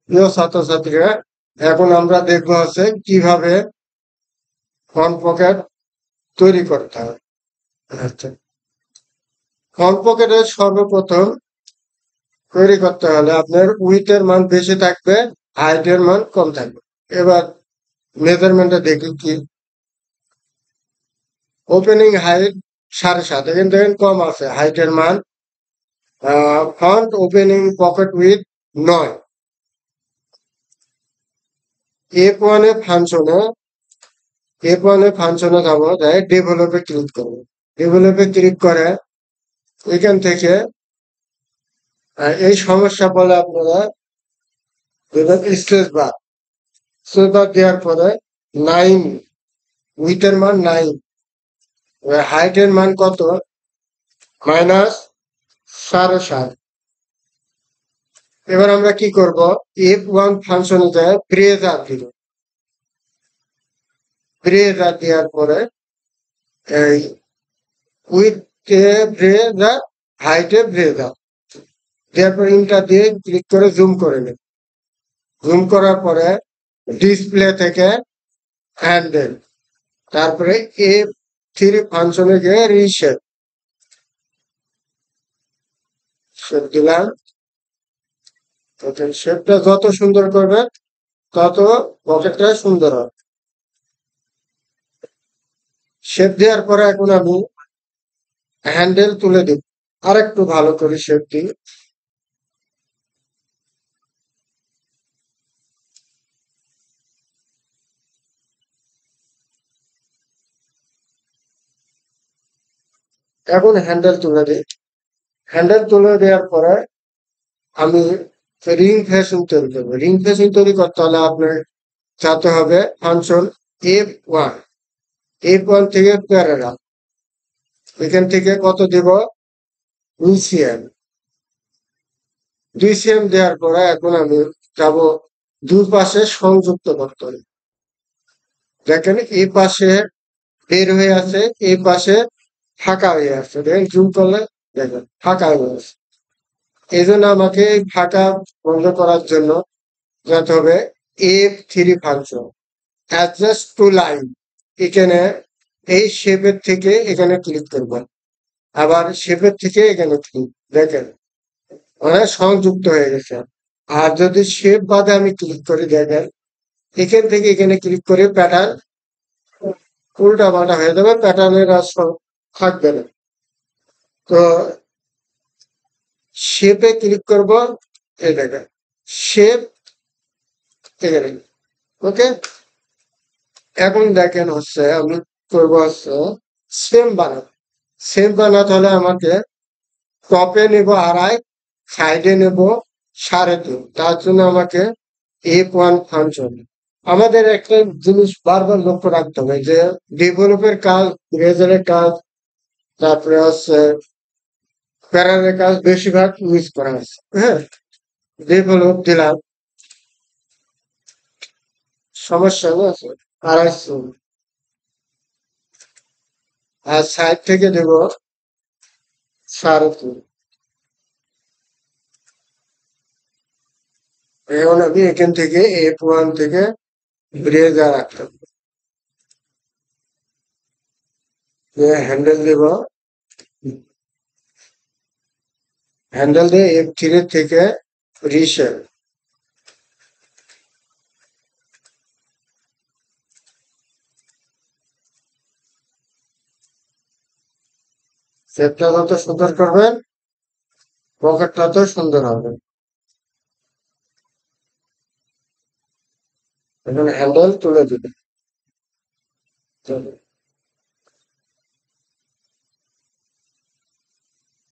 প্রিয় ছাত্রছাত্রীরা, এখন আমরা দেখব হচ্ছে কিভাবে ফ্রন্ট পকেট তৈরি করতে হয়। আচ্ছা, ফ্রন্ট পকেটে সর্বপ্রথম তৈরি করতে হলে আপনার উইথের মান বেশি থাকবে, হাইটের মান কম থাকবে। এবার মেজারমেন্টটা দেখি কি, ওপেনিং হাইট 7.5, এখানে দেখেন কম আছে হাইটের মান। Front opening pocket with 9। F1 ফাংশনে যাবো, তাই ডেভেলপে ক্লিক করবো। ডেভেলপে ক্লিক করে এখান থেকে এই সমস্যা বলে আপনারা স্পেস বার দেওয়ার পরে 9, উইথের মান 9, হাইটের মান কত, -7.5। এবার আমরা কি করব, F1 ফাংশনে যায় ব্রেজার দিব। ব্রেজার দেওয়ার পরে এই উইথে ব্রেজার, হাইটে ব্রেজার দেওয়ার পরে ইন্টার দিয়ে ক্লিক করে জুম করে নেব। জুম করার পরে ডিসপ্লে থেকে হ্যান্ডেল, তারপরে F3 ফাংশনে গিয়ে রিশেপ দিলাম। শেপটা যত সুন্দর করবে তত পকেটটা সুন্দর হবে। শেপ দেওয়ার পরে এখন আমি হ্যান্ডেল তুলে দিব, আর একটু ভালো করে শেপ দিই। এখন হ্যান্ডেল তুলে দিই। হ্যান্ডেল তুলে দেওয়ার পরে আমি রিং ফেসিং তৈরি করবো। রিং ফেসিং তৈরি করতে হলে আপনার যাতে হবে ফাংশন F1। F1 থেকে প্যারাগ্রাফ, এখান থেকে কত দেব, 2 cm। 2 cm দেওয়ার পরে এখন আমি যাব দুই পাশে সংযুক্ত করতে হবে। দেখেন এই পাশে বের হয়ে আছে, এই পাশে ফাঁকা হয়ে আছে। দেখেন জুম করলে দেখেন ফাঁকা হয়ে আছে। এই জন্য আমাকে এই ফাঁকা বন্ধ করার জন্য যেতে হবে F3 function, adjust two line. এখানে এই শেপের থেকে এখানে ক্লিক করব, আবার শেপের থেকে এখানে ক্লিক, দেখেন মানে সংযুক্ত হয়ে গেছে। আর যদি শেপ বাদে আমি ক্লিক করি, দেখেন এখান থেকে এখানে ক্লিক করে প্যাটার্ন উল্টা পাল্টা হয়ে যাবে, প্যাটার্নের আর থাকবে না। তো শেপে ক্লিক করব, এই দেখেন শেপ এখানে, ওকে। এখন দেখেন হচ্ছে আমি করবো হচ্ছে সেম বানাতে। সেম বানাতে হলে আমাকে টপে নেব 2.5, সাইডে নেব 3.5। তার জন্য আমাকে F1 ফাংশন। আমাদের একটা জিনিস বারবার লক্ষ্য রাখতে হবে যে ডেভেলপের কাজ, রেজারের কাজ, তারপরে হচ্ছে প্যারারের কাজ বেশিরভাগ ইউজ করা হচ্ছে। হ্যাঁ, ডেভেলপ দিলাম, সমস্যা না আছে 250, আর সাইড থেকে দেব 3.5। এখন আমি এখান থেকে F1 থেকে ব্রেজার রাখতে হ্যান্ডেল দেব, হ্যান্ডেল দিয়ে F3 থেকে রিশেপ, শেপটা যত সুন্দর করবেন পকেটটা তো সুন্দর হবে। এখন হ্যান্ডেল তুলে দিবেন।